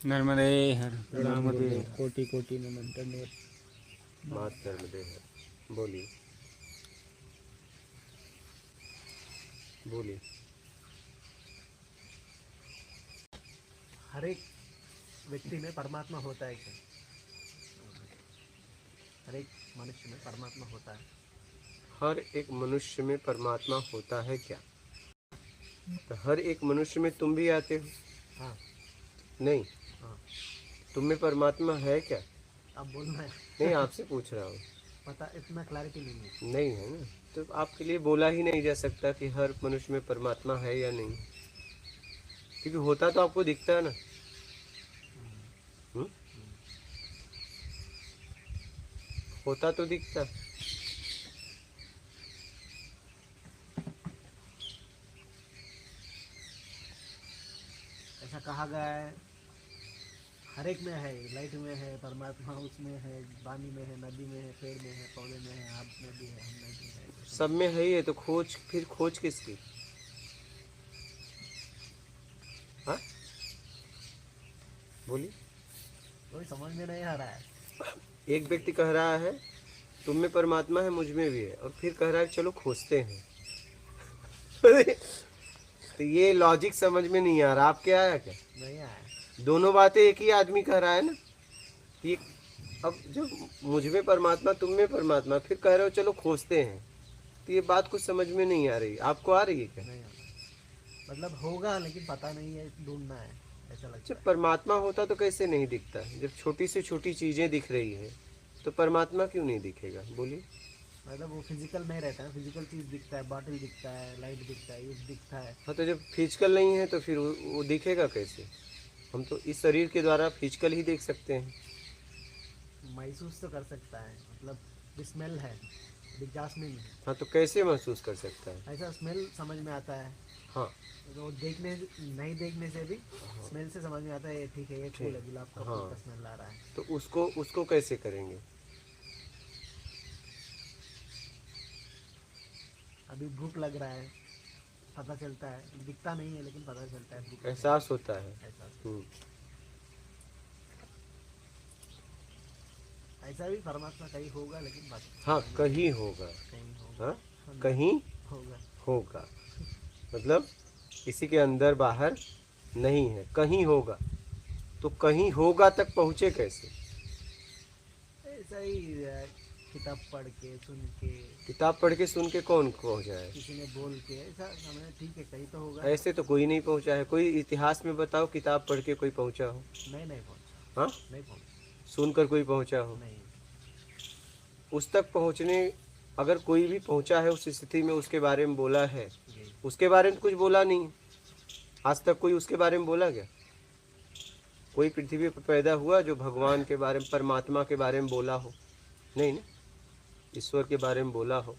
नर्मदे हर नर्मदे कोटि कोटि नमन धन्यवाद। मात नर्मदे हर। बोलिए बोलिए। हर एक व्यक्ति में परमात्मा होता है क्या? हर एक मनुष्य में परमात्मा होता है। हर एक मनुष्य में परमात्मा होता है क्या? तो हर एक मनुष्य में तुम भी आते हो? हाँ नहीं। हाँ। तुम में परमात्मा है क्या? आप बोलना है। नहीं, आपसे पूछ रहा हूँ। पता इतना क्लैरिटी नहीं है। नहीं है ना, तो आपके लिए बोला ही नहीं जा सकता कि हर मनुष्य में परमात्मा है या नहीं, क्योंकि होता तो आपको दिखता है ना। हुँ? होता तो दिखता। ऐसा कहा गया है हर एक में है, लाइट में है परमात्मा, उसमें है, पानी में है, नदी में है, पेड़ में है, पौधे में है, आप में भी है, हम में भी है। सब में है ही है, तो खोज, फिर खोज किसकी? हाँ बोलिए। कोई समझ में नहीं आ रहा है। एक व्यक्ति कह रहा है तुम में परमात्मा है, मुझ में भी है, और फिर कह रहा है चलो खोजते हैं। तो ये लॉजिक समझ में नहीं आ रहा। आपके आया क्या? नहीं आया। दोनों बातें एक ही आदमी कह रहा है ना। ये अब जब मुझ में परमात्मा, तुम में परमात्मा, फिर कह रहे हो चलो खोजते हैं, तो ये बात कुछ समझ में नहीं आ रही। आपको आ रही है क्या? नहीं आ रहा, मतलब होगा लेकिन पता नहीं है, ढूंढना है, ऐसा लगता जब है। परमात्मा होता तो कैसे नहीं दिखता? जब छोटी से छोटी चीजें दिख रही है तो परमात्मा क्यों नहीं दिखेगा? बोलिए। मतलब वो फिजिकल नहीं रहता है, फिजिकल चीज़ दिखता है, बॉटल दिखता है, लाइट दिखता है, ये दिखता है। हाँ, तो जब फिजिकल नहीं है तो फिर वो दिखेगा कैसे? हम तो इस शरीर के द्वारा फिजिकल ही देख सकते हैं। महसूस तो कर सकता है, मतलब स्मेल है, जासमीन है, हाँ, तो कैसे महसूस कर सकता है? ऐसा स्मेल समझ में आता है। हाँ तो देखने नहीं देखने से भी स्मेल से समझ में आता है, ये ठीक है, ये फूल है, ठीक। गुलाब का फूल हाँ, का स्मेल आ रहा है। तो उसको उसको कैसे करेंगे? अभी भूख लग रहा है, पता चलता है, दिखता नहीं है लेकिन पता चलता है भूख लग रहा एहसास होता है। है, ऐसा। हम्म। ऐसा भी परमात्मा कहीं होगा लेकिन बात हाँ, कहीं होगा। कहीं होगा। हाँ, कहीं होगा। होगा, मतलब किसी के अंदर बाहर नहीं है, कहीं होगा। तो कहीं होगा तक पहुँचे कैसे? ऐसा ही किताब पढ़ के, सुन के, किताब पढ़ के, सुन के कौन पहुँचा है? किसी ने बोल के, ऐसा समझ, ठीक है कहीं तो होगा। ऐसे तो कोई नहीं पहुँचा है। कोई इतिहास में बताओ किताब पढ़ के कोई पहुँचा हो? नहीं पहुंचा। हाँ, नहीं पहुंचा। सुनकर कोई पहुँचा हो? नहीं। उस तक पहुँचने, अगर कोई भी पहुँचा है उस स्थिति में, उसके बारे में बोला है, जी। उसके बारे में कुछ बोला नहीं। आज तक कोई उसके बारे में बोला क्या? कोई पृथ्वी पर पैदा हुआ जो भगवान के बारे में, परमात्मा के बारे में बोला हो? नहीं ना, ईश्वर के बारे में बोला हो।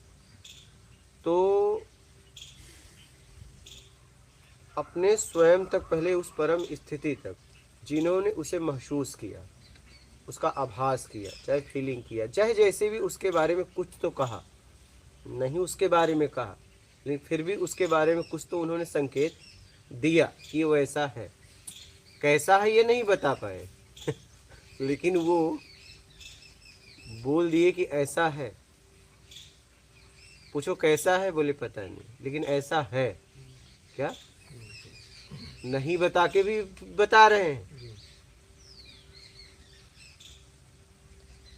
तो अपने स्वयं तक, पहले उस परम स्थिति तक जिन्होंने उसे महसूस किया, उसका आभास किया, चाहे फीलिंग किया, चाहे जैसे भी, उसके बारे में कुछ तो कहा। नहीं उसके बारे में कहा, लेकिन फिर भी उसके बारे में कुछ तो उन्होंने संकेत दिया कि वो ऐसा है। कैसा है ये नहीं बता पाए लेकिन वो बोल दिए कि ऐसा है। पूछो कैसा है, बोले पता नहीं, लेकिन ऐसा है। क्या? नहीं बता के भी बता रहे हैं। जी।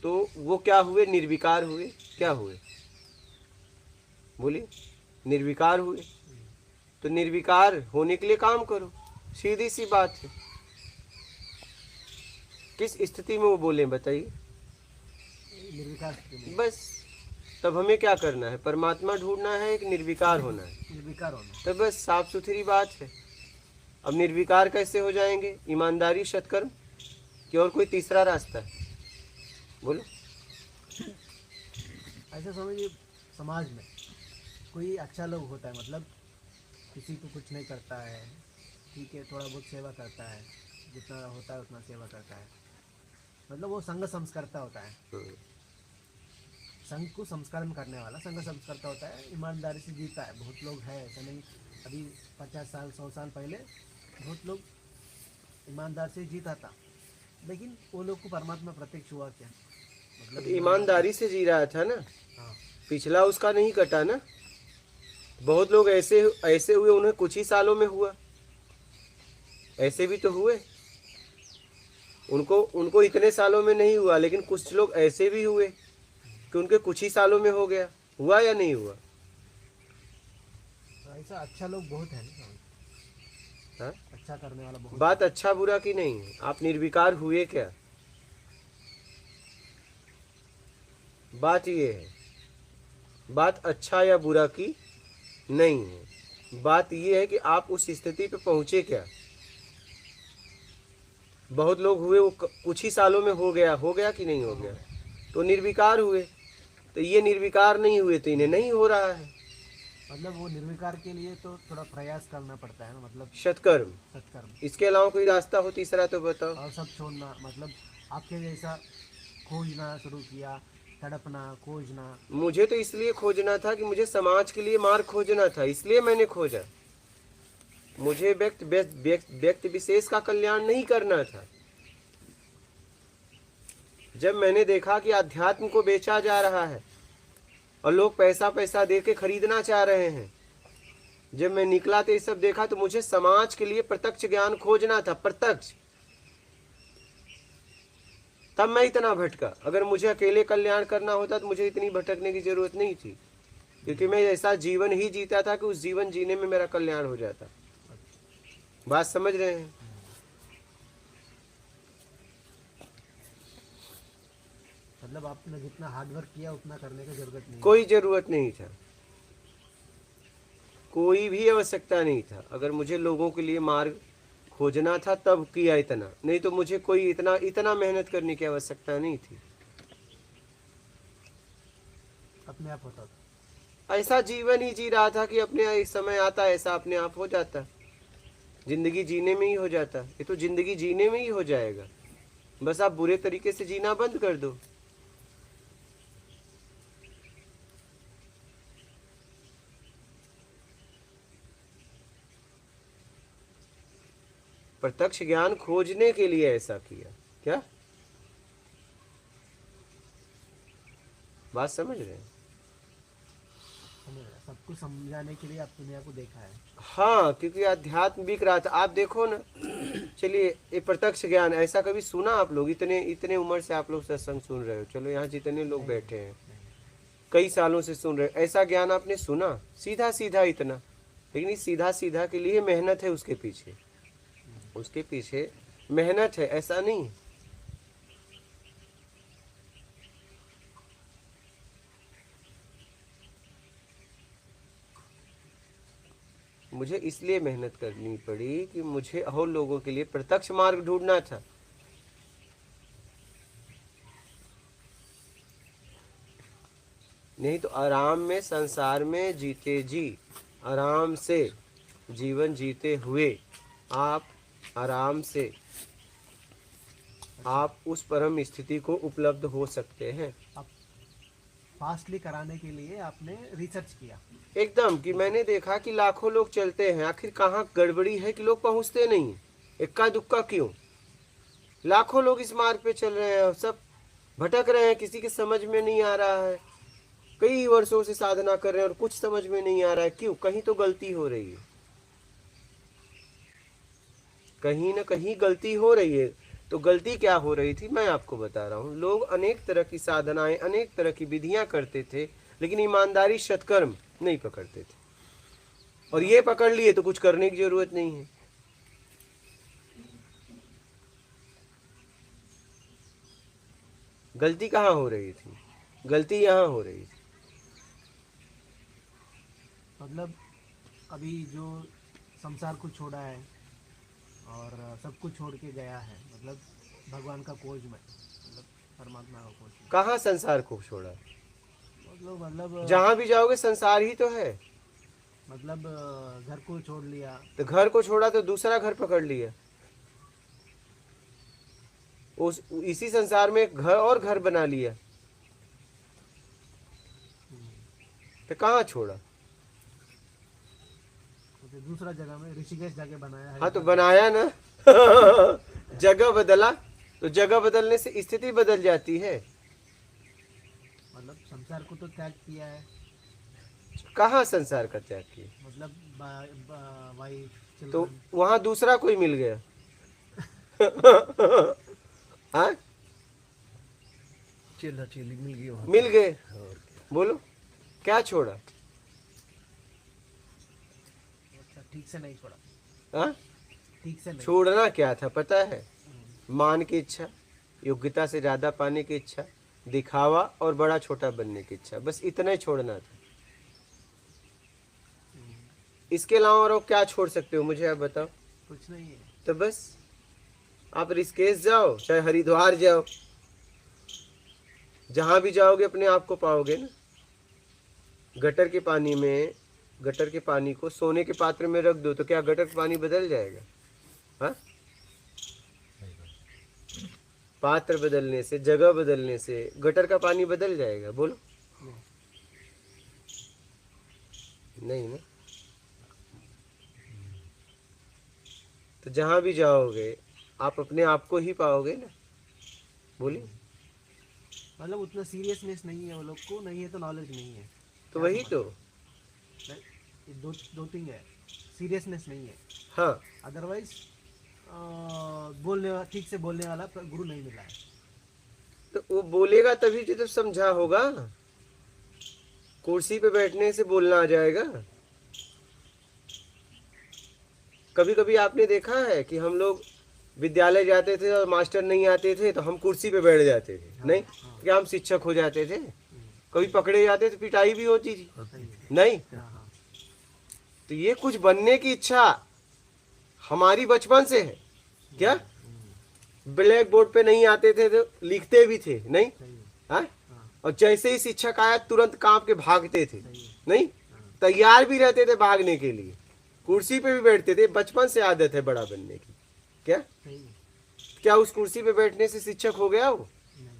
तो वो क्या हुए? निर्विकार हुए। क्या हुए? बोलिए। निर्विकार हुए। तो निर्विकार होने के लिए काम करो, सीधी सी बात है। किस स्थिति में वो बोले बताइए? निर्विकार स्थिति में। बस, तब हमें क्या करना है? परमात्मा ढूंढना है, एक निर्विकार होना है। निर्विकार होना। तो बस साफ सुथरी बात है। अब निर्विकार कैसे हो जाएंगे? ईमानदारी, सत्कर्म, कि और कोई तीसरा रास्ता है? बोलो। ऐसा समझिए, समाज में कोई अच्छा लोग होता है, मतलब किसी को कुछ नहीं करता है, ठीक है, थोड़ा बहुत सेवा करता है, जितना होता है उतना सेवा करता है, मतलब वो संघ संस्कर्ता होता है। संघ को संस्करण करने वाला संघ संस्कर्ता होता है, ईमानदारी से जीता है। बहुत लोग हैं, ऐसा नहीं, अभी 50 साल 100 साल पहले बहुत लोग ईमानदार से जीता था, लेकिन वो लोग को परमात्मा प्रत्यक्ष हुआ क्या? मतलब ईमानदारी से जी रहा था ना, हाँ, पिछला उसका नहीं कटा ना। बहुत लोग ऐसे ऐसे हुए, उन्हें कुछ ही सालों में हुआ, ऐसे भी तो हुए। उनको उनको इतने सालों में नहीं हुआ, लेकिन कुछ लोग ऐसे भी हुए कि उनके कुछ ही सालों में हो गया। हुआ या नहीं हुआ? तो ऐसा अच्छा लोग बहुत है ना, हाँ? अच्छा करने वाला बहुत बात अच्छा बुरा की नहीं है, आप निर्विकार हुए क्या? बात ये है, बात अच्छा या बुरा की नहीं है, बात ये है कि आप उस स्थिति पे पहुंचे क्या। बहुत लोग हुए, वो कुछ ही सालों में हो गया कि नहीं हो गया, तो निर्विकार हुए। तो ये निर्विकार नहीं हुए तो इन्हें नहीं हो रहा है। मतलब वो निर्विकार के लिए तो थोड़ा प्रयास करना पड़ता है ना, मतलब सत्कर्म, सत्कर्म इसके अलावा कोई रास्ता हो तीसरा तो बताओ। और सब छोड़ना, मतलब आपके जैसा खोजना शुरू किया, तड़पना, खोजना। मुझे तो इसलिए खोजना था कि मुझे समाज के लिए मार्ग खोजना था, इसलिए मैंने खोजा। मुझे व्यक्ति विशेष का कल्याण नहीं करना था। जब मैंने देखा कि अध्यात्म को बेचा जा रहा है और लोग पैसा पैसा दे के खरीदना चाह रहे हैं, जब मैं निकला तो ये सब देखा, तो मुझे समाज के लिए प्रत्यक्ष ज्ञान खोजना था, प्रत्यक्ष। तब मैं इतना भटका। अगर मुझे अकेले कल्याण करना होता तो मुझे इतनी भटकने की जरूरत नहीं थी, क्योंकि मैं ऐसा जीवन ही जीता था कि उस जीवन जीने में मेरा कल्याण हो जाता। बात समझ रहे हैं? मतलब आपने जितना हार्ड वर्क किया उतना करने की जरूरत नहीं। कोई जरूरत नहीं था, कोई भी आवश्यकता नहीं था। अगर मुझे लोगों के लिए मार्ग खोजना था तब किया इतना, नहीं तो मुझे कोई इतना मेहनत करने की आवश्यकता नहीं थी। अपने आप होता था। ऐसा जीवन ही जी रहा था कि अपने एक समय आता ऐसा अपने आप हो जाता। जिंदगी जीने में ही हो जाता। ये तो जिंदगी जीने में ही हो जाएगा, बस आप बुरे तरीके से जीना बंद कर दो। प्रत्यक्ष ज्ञान खोजने के लिए ऐसा किया क्या? बात समझ रहे हैं? सब कुछ समझाने के लिए आप दुनिया को देखा है। हाँ, क्योंकि अध्यात्म बिक रहा था। आप देखो ना, चलिए ये प्रत्यक्ष ज्ञान ऐसा कभी सुना आप लोग? इतने उम्र से आप लोग सत्संग सुन रहे हो, चलो यहाँ जितने लोग बैठे हैं कई सालों से सुन रहे हो, ऐसा ज्ञान आपने सुना सीधा सीधा इतना? लेकिन इस सीधा सीधा के लिए मेहनत है, उसके पीछे मेहनत है, ऐसा नहीं है। मुझे इसलिए मेहनत करनी पड़ी कि मुझे और लोगों के लिए प्रत्यक्ष मार्ग ढूंढना था। नहीं तो आराम में संसार में जीते जी, आराम से जीवन जीते हुए आप आराम से आप उस परम स्थिति को उपलब्ध हो सकते हैं। आप फास्टली कराने के लिए आपने रिसर्च किया एकदम, कि मैंने देखा कि लाखों लोग चलते हैं, आखिर कहाँ गड़बड़ी है कि लोग पहुंचते नहीं? इक्का दुक्का क्यों? लाखों लोग इस मार्ग पे चल रहे हैं, सब भटक रहे हैं, किसी के समझ में नहीं आ रहा है। कई वर्षों से साधना कर रहे हैं और कुछ समझ में नहीं आ रहा है। क्यों? कहीं तो गलती हो रही है, कहीं ना कहीं गलती हो रही है। तो गलती क्या हो रही थी मैं आपको बता रहा हूँ। लोग अनेक तरह की साधनाएं, अनेक तरह की विधियां करते थे, लेकिन ईमानदारी सत्कर्म नहीं पकड़ते थे। और ये पकड़ लिए तो कुछ करने की जरूरत नहीं है। गलती कहाँ हो रही थी? गलती यहाँ हो रही थी। मतलब अभी जो संसार को छोड़ा है और सब कुछ छोड़ के गया है, मतलब भगवान का खोज में, मतलब परमात्मा का खोज में। कहाँ संसार को छोड़ा? मतलब जहां भी जाओगे संसार ही तो है। मतलब घर को छोड़ लिया। तो घर को छोड़ा तो दूसरा घर पकड़ लिया, उस इसी संसार में घर और घर बना लिया। तो कहाँ छोड़ा? तो दूसरा जगह में ऋषिकेश जाके बनाया है। हाँ तो बनाया ना जगह बदला तो जगह बदलने से स्थिति बदल जाती है। मतलब संसार को तो त्याग किया है, कहाँ संसार का त्याग किया? मतलब वाइफ तो चिल्ड्रन। वहां दूसरा कोई मिल गया। हाँ, चेला चेली मिल गई वहाँ। मिल गए। बोलो क्या छोड़ा? अच्छा, ठीक से नहीं छोड़ा, हाँ, ठीक से नहीं। छोड़ना क्या था पता है? मान की इच्छा, योग्यता से ज्यादा पाने की इच्छा, दिखावा और बड़ा छोटा बनने की इच्छा, बस इतना ही छोड़ना था। इसके अलावा और क्या छोड़ सकते हो मुझे आप बताओ? कुछ नहीं है। तो बस आप ऋषिकेश जाओ चाहे हरिद्वार जाओ, जहां भी जाओगे अपने आप को पाओगे ना। गटर के पानी में, गटर के पानी को सोने के पात्र में रख दो तो क्या गटर का पानी बदल जाएगा? हाँ, पात्र बदलने से, जगह बदलने से गटर का पानी बदल जाएगा? बोलो नहीं ना। तो जहां भी जाओगे आप अपने आप को ही पाओगे ना। बोलिए। मतलब उतना सीरियसनेस नहीं है वो लोग को, नहीं है तो नॉलेज नहीं है। तो वही तो। ये दो थिंग है, सीरियसनेस नहीं है। हाँ, अदरवाइज ठीक से बोलने वाला गुरु नहीं मिला है। तो वो बोलेगा तभी तो समझा होगा। कुर्सी पे बैठने से बोलना आ जाएगा? कभी कभी आपने देखा है कि हम लोग विद्यालय जाते थे और मास्टर नहीं आते थे तो हम कुर्सी पे बैठ जाते थे? नहीं, क्या हम शिक्षक हो जाते थे? कभी पकड़े जाते तो पिटाई भी होती थी? नहीं। हाँ। तो ये कुछ बनने की इच्छा हमारी बचपन से है क्या? ब्लैक बोर्ड पे नहीं आते थे तो लिखते भी थे नहीं? सही है। हाँ? हाँ, और जैसे ही शिक्षक आया तुरंत कांप के भागते थे सही है। नहीं? तैयार भी रहते थे भागने के लिए, कुर्सी पे भी बैठते थे। बचपन से आदत है बड़ा बनने की। क्या सही है। क्या उस कुर्सी पे बैठने से शिक्षक हो गया वो? नहीं।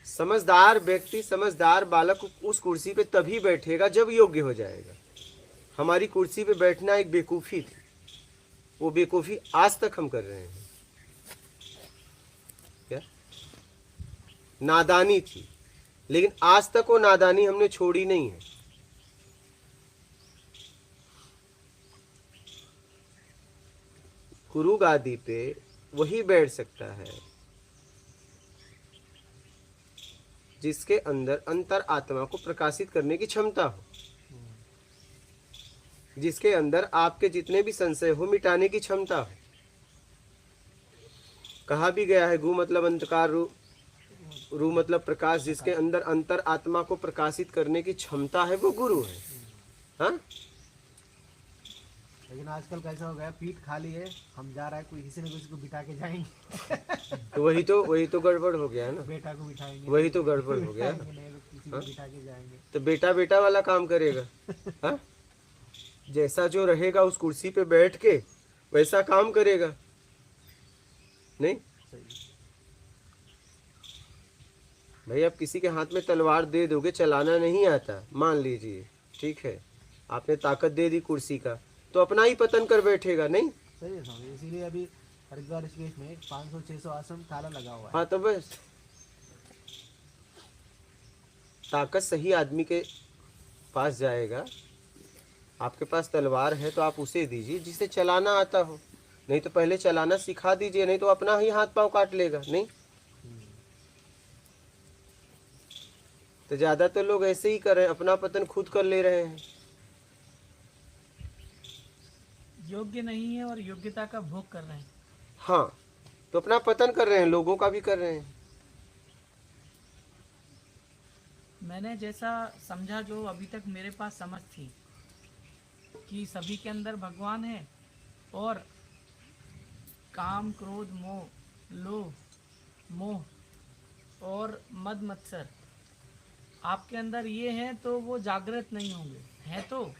समझदार व्यक्ति, समझदार बालक उस कुर्सी पे तभी बैठेगा जब योग्य हो जाएगा। हमारी कुर्सी पे बैठना एक बेवकूफ़ी थी, वो बेवकूफ़ी आज तक हम कर रहे हैं। क्या नादानी थी, लेकिन आज तक वो नादानी हमने छोड़ी नहीं है। गुरु गादी पे वही बैठ सकता है जिसके अंदर अंतर आत्मा को प्रकाशित करने की क्षमता हो, जिसके अंदर आपके जितने भी संशय हो मिटाने की क्षमता हो। कहा भी गया है गु मतलब अंधकार, रू मतलब प्रकाश। जिसके अंदर अंतर आत्मा को प्रकाशित करने की क्षमता है वो गुरु है। हाँ, लेकिन आजकल कैसा हो गया, पीठ खाली है, हम जा रहा है, कोई किसी न किसी को बिठा के जाएंगे। तो वही तो गड़बड़ हो गया ना। बेटा को बिठाएंगे, वही तो गड़बड़ हो गया। बिठाएंगे नहीं तो किसी को बिठा के जाएंगे। तो बेटा बेटा वाला काम करेगा। हाँ, जैसा जो रहेगा उस कुर्सी पे बैठ के वैसा काम करेगा नहीं? सही। भाई आप किसी के हाथ में तलवार दे दोगे, चलाना नहीं आता, मान लीजिए, ठीक है, आपने ताकत दे दी कुर्सी का, तो अपना ही पतन कर बैठेगा नहीं? सही है स्वामी, इसीलिए अभी हरिद्वार ऋषिकेश में 500-600 आश्रम ताला लगा हुआ है। हाँ, तो बस ताकत सही आदमी के पास जाएगा। आपके पास तलवार है तो आप उसे दीजिए जिसे चलाना आता हो, नहीं तो पहले चलाना सिखा दीजिए, नहीं तो अपना ही हाथ पांव काट लेगा नहीं? तो ज्यादातर लोग ऐसे ही कर रहे हैं, अपना पतन खुद कर ले रहे हैं। योग्य नहीं है और योग्यता का भोग कर रहे हैं। हाँ, तो अपना पतन कर रहे हैं, लोगों का भी कर रहे हैं। मैंने जैसा समझा, जो अभी तक मेरे पास समझ थी कि सभी के अंदर भगवान है और काम क्रोध मोह, लोभ मोह और मद मत्सर आपके अंदर ये हैं तो वो जागृत नहीं होंगे। हैं तो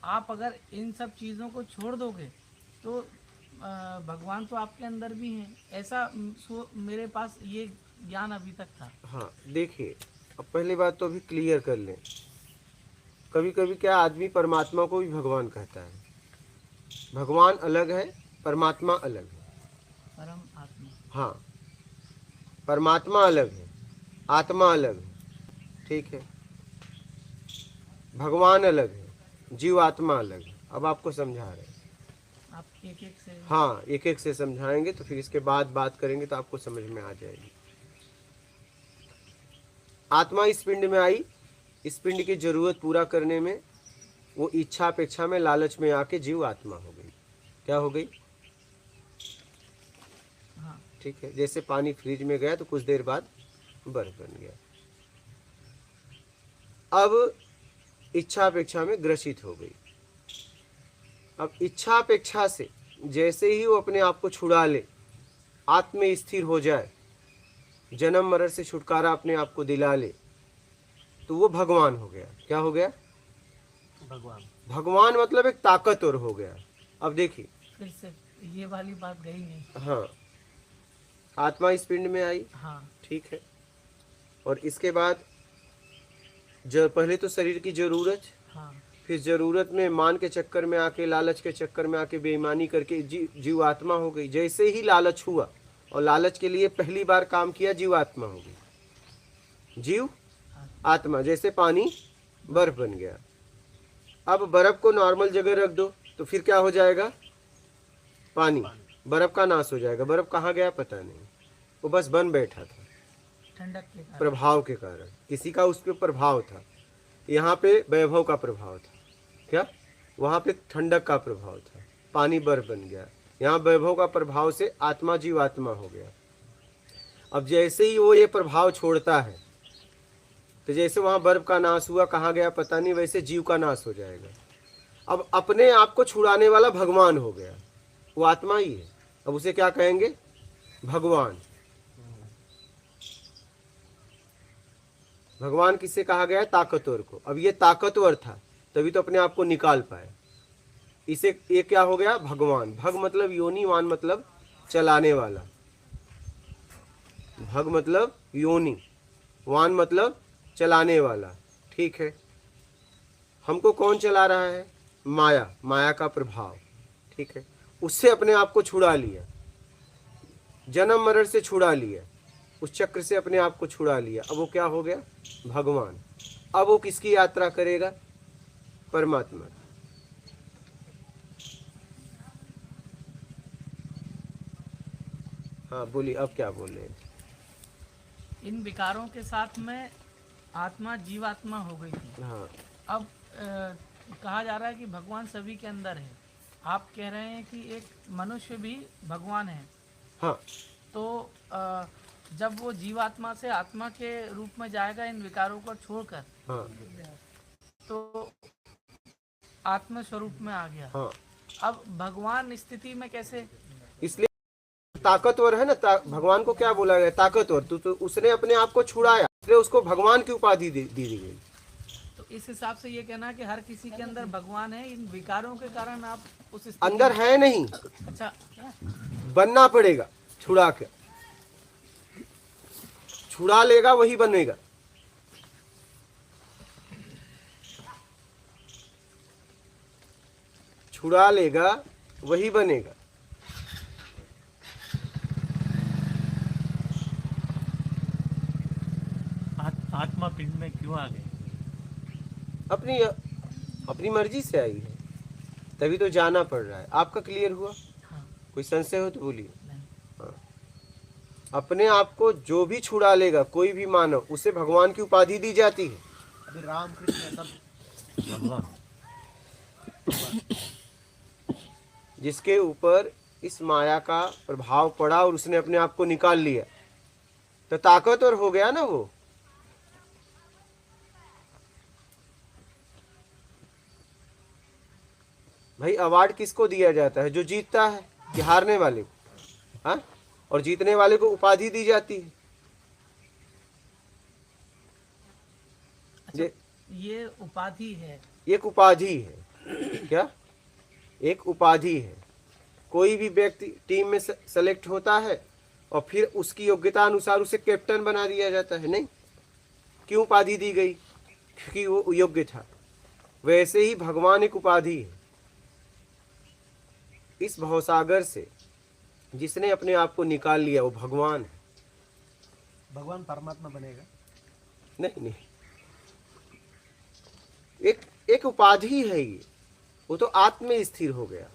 आप अगर इन सब चीज़ों को छोड़ दोगे तो भगवान तो आपके अंदर भी हैं। ऐसा मेरे पास ये ज्ञान अभी तक था। हाँ, देखिए, अब पहली बात तो अभी क्लियर कर लें। कभी कभी क्या आदमी परमात्मा को भी भगवान कहता है। भगवान अलग है, परमात्मा अलग है। परम आत्मा। हाँ, परमात्मा अलग है, आत्मा अलग है, ठीक है। भगवान अलग है, जीव आत्मा अलग है। अब आपको समझा रहे हैं। आप एक एक से। हाँ, एक एक से समझाएंगे तो फिर इसके बाद बात करेंगे तो आपको समझ में आ जाएगी। आत्मा इस पिंड में आई, इस पिंड की जरूरत पूरा करने में वो इच्छा अपेक्षा में लालच में आके जीव आत्मा हो गई। क्या हो गई? हाँ। ठीक है, जैसे पानी फ्रिज में गया तो कुछ देर बाद बर्फ बन गया। अब इच्छा अपेक्षा में ग्रसित हो गई। अब इच्छा अपेक्षा से जैसे ही वो अपने आप को छुड़ा ले, आत्म स्थिर हो जाए, जन्म मरण से छुटकारा अपने आप को दिला ले, तो वो भगवान हो गया। क्या हो गया? भगवान। भगवान मतलब एक ताकतवर हो गया। अब देखिए, फिर से ये वाली बात गई नहीं। हाँ, आत्मा इस पिंड में आई, हाँ। ठीक है, और इसके बाद पहले तो शरीर की जरूरत, हाँ। फिर जरूरत में मान के चक्कर में आके, लालच के चक्कर में आके बेईमानी करके जीव आत्मा हो गई। जैसे ही लालच हुआ और लालच के लिए पहली बार काम किया, जीव आत्मा हो गई। जीव आत्मा, जैसे पानी बर्फ बन गया। अब बर्फ को नॉर्मल जगह रख दो तो फिर क्या हो जाएगा? पानी, बर्फ का नाश हो जाएगा। बर्फ कहाँ गया पता नहीं, वो बस बन बैठा था ठंडक के कारण। प्रभाव के कारण, किसी का उस पर प्रभाव था। यहाँ पे वैभव का प्रभाव था, क्या? वहाँ पे ठंडक का प्रभाव था, पानी बर्फ बन गया। यहाँ वैभव का प्रभाव से आत्मा जीव आत्मा हो गया। अब जैसे ही वो ये प्रभाव छोड़ता है तो जैसे वहाँ बर्फ का नाश हुआ, कहाँ गया पता नहीं, वैसे जीव का नाश हो जाएगा। अब अपने आप को छुड़ाने वाला भगवान हो गया, वो आत्मा ही है। अब उसे क्या कहेंगे? भगवान। भगवान किससे कहा गया है? ताकतवर को। अब ये ताकतवर था तभी तो अपने आप को निकाल पाए। इसे ये क्या हो गया? भगवान। भग मतलब योनि, वान मतलब चलाने वाला। भग मतलब योनि, वान मतलब चलाने वाला, ठीक है। हमको कौन चला रहा है? माया, माया का प्रभाव, ठीक है। उससे अपने आप को छुड़ा लिया, जन्म मरण से छुड़ा लिया, उस चक्र से अपने आप को छुड़ा लिया। अब वो क्या हो गया? भगवान। अब वो किसकी यात्रा करेगा? परमात्मा। हाँ बोलिए, अब क्या बोल रहे हैं? इन विकारों के साथ में आत्मा जीवात्मा हो गई थी। हाँ, अब कहा जा रहा है कि भगवान सभी के अंदर है। आप कह रहे हैं कि एक मनुष्य भी भगवान है। हाँ, तो जब वो जीवात्मा से आत्मा के रूप में जाएगा इन विकारों को छोड़कर, हाँ, तो आत्म स्वरूप में आ गया। हाँ। अब भगवान स्थिति में कैसे? इसलिए ताकतवर है ना, भगवान को क्या बोला गया? ताकतवर। तो उसने अपने आप को छुड़ाया, इसलिए उसको भगवान की उपाधि दी गई। तो इस हिसाब से ये कहना कि हर किसी के अंदर भगवान है, इन विकारों के कारण आप उस अंदर है नहीं, अच्छा, बनना पड़ेगा। छुड़ा के, छुड़ा लेगा वही बनेगा। छुड़ा लेगा वही बनेगा। आत्मा पिंड में क्यों आ गई? अपनी मर्जी से आई है, तभी तो जाना पड़ रहा है। आपका क्लियर हुआ? हाँ। कोई संशय हो तो बोलिए। नहीं। हाँ। अपने आप को जो भी छुड़ा लेगा, कोई भी मानव, उसे भगवान की उपाधि दी जाती है। अभी राम कृष्ण सब भगवान। जिसके ऊपर इस माया का प्रभाव पड़ा और उसने अपने आप को निकाल लिया, तो ताकतवर हो गया ना वो। भाई अवार्ड किसको दिया जाता है? जो जीतता है, कि हारने वाले को? हाँ, और जीतने वाले को उपाधि दी जाती है। अच्छा, ये उपाधि है। एक उपाधि है। क्या? एक उपाधि है। कोई भी व्यक्ति टीम में सेलेक्ट होता है और फिर उसकी योग्यता अनुसार उसे कैप्टन बना दिया जाता है। नहीं, क्यों उपाधि दी गई? क्योंकि वो योग्य था। वैसे ही भगवान एक उपाधि है। इस भवसागर से जिसने अपने आप को निकाल लिया वो भगवान है। भगवान परमात्मा बनेगा? नहीं नहीं, एक उपाधि है ये। वो तो आत्म में स्थिर हो गया,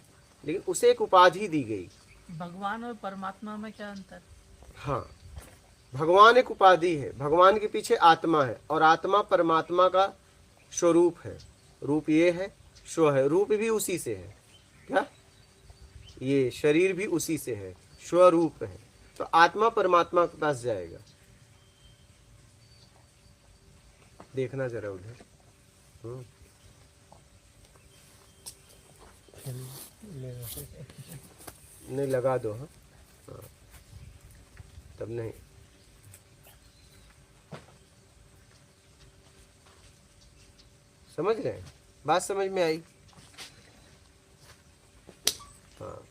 लेकिन उसे एक उपाधि दी गई। भगवान और परमात्मा में क्या अंतर? हाँ, भगवान एक उपाधि है, भगवान के पीछे आत्मा है, और आत्मा परमात्मा का स्वरूप है। रूप ये है, स्व है, रूप भी उसी से है। क्या? ये शरीर भी उसी से है, स्वरूप है। तो आत्मा परमात्मा के पास जाएगा। देखना जरा उधर। नहीं, लगा दो। हाँ हाँ, तब नहीं। समझ रहे हैं? बात समझ में आई? हाँ,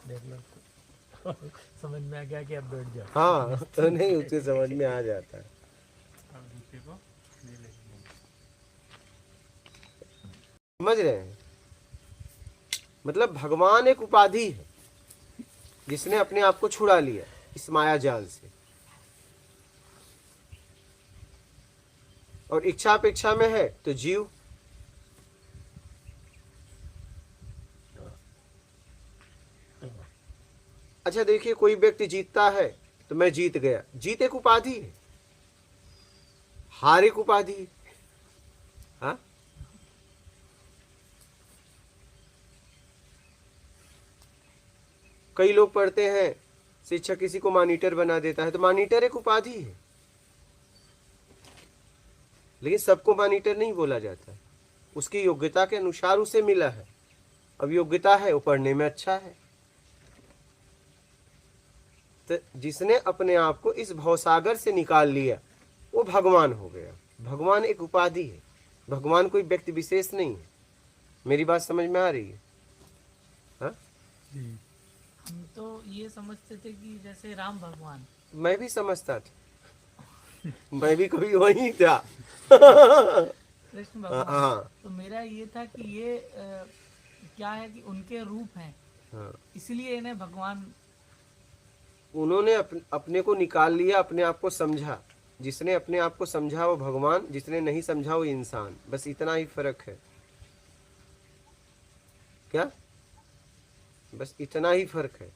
देख लो समझ में आ गया कि अब बैठ जाओ। हाँ, तो नहीं, उसे समझ में आ जाता है। अब दूसरे को नहीं लेंगे। समझ रहे हैं? मतलब भगवान एक उपाधि है जिसने अपने आप को छुड़ा लिया इस माया जाल से, और इच्छा अपेक्षा में है तो जीव। अच्छा देखिए, कोई व्यक्ति जीतता है तो मैं जीत गया। जीत एक उपाधि है, हार एक उपाधि है। हाँ, कई लोग पढ़ते हैं शिक्षक किसी को मॉनिटर बना देता है, तो मॉनिटर एक उपाधि है, लेकिन सबको मॉनिटर नहीं बोला जाता। उसकी योग्यता के अनुसार उसे मिला है। अब योग्यता है, वो पढ़ने में अच्छा है। तो जिसने अपने आप को इस भवसागर से निकाल लिया वो भगवान हो गया। भगवान एक उपाधि है, भगवान कोई व्यक्ति विशेष नहीं है। मेरी बात समझ में आ रही है? हाँ, हम तो ये समझते थे कि जैसे राम भगवान। मैं भी समझता था, मैं भी कभी वही था। कृष्ण भगवान। हाँ तो मेरा ये था कि ये क्या है कि उनके रूप हैं, हाँ, इसलिए इन्हें भगवान। उन्होंने अपने को निकाल लिया, अपने आप को समझा। जिसने अपने आप को समझा वो भगवान, जिसने नहीं समझा वो इंसान। बस इतना ही फर्क है। क्या? बस इतना ही फर्क है।